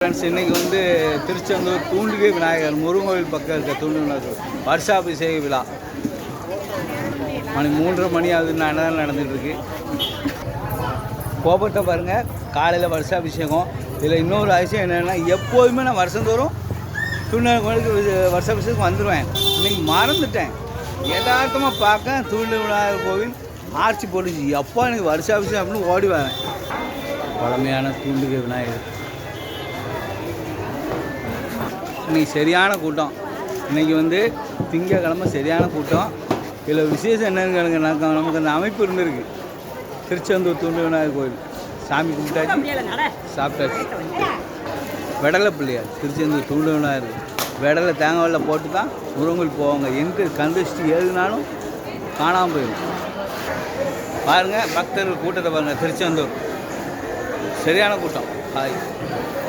Friends, இன்றைக்கி வந்து திருச்செந்தூர் தூண்டிகை விநாயகர் முருகோவில் பக்கம் இருக்க தூண்டு விநாயகர் வருஷாபிஷேக விழா. மணி 3:30 ஆகுதுன்னு அன்னதானம் நடந்துகிட்ருக்கு. கோபத்தை பாருங்கள், காலையில் வருஷாபிஷேகம். இதில் இன்னொரு அதிசயம் என்னென்னா, எப்போதுமே நான் வருஷந்தோறும் தூண்டு கோயிலுக்கு வருஷாபிஷேகம் வந்துடுவேன். இன்றைக்கி மறந்துட்டேன். யதார்த்தமாக பார்க்க தூண்டு விநாயகர் கோவில் ஆர்ச்சி போட்டுச்சு. எப்போ எனக்கு வருஷாபிஷேகம் அப்படின்னு ஓடி வரேன். பழமையான தூண்டிகை விநாயகர். இன்றைக்கி சரியான கூட்டம். இன்றைக்கி வந்து திங்கக்கிழமை சரியான கூட்டம். இதில் விசேஷம் என்னன்னு நமக்கு அந்த அமைப்பு இருந்திருக்கு. திருச்செந்தூர் தூண்டு விநாயகர் கோயில் சாமி கும்பிட்டாச்சு, சாப்பிட்டாச்சு. வெடலை பிள்ளையார் திருச்செந்தூர் தூண்டு விநாயகர் வெடலை தேங்காய் வெள்ளை போட்டு தான் முருகன் போவாங்க. எங்கே கந்திஷ்டி ஏதுனாலும் காணாமல் போயிடும். பாருங்கள், பக்தர்கள் கூட்டத்தை பாருங்கள். திருச்செந்தூர் சரியான கூட்டம். ஹாய்.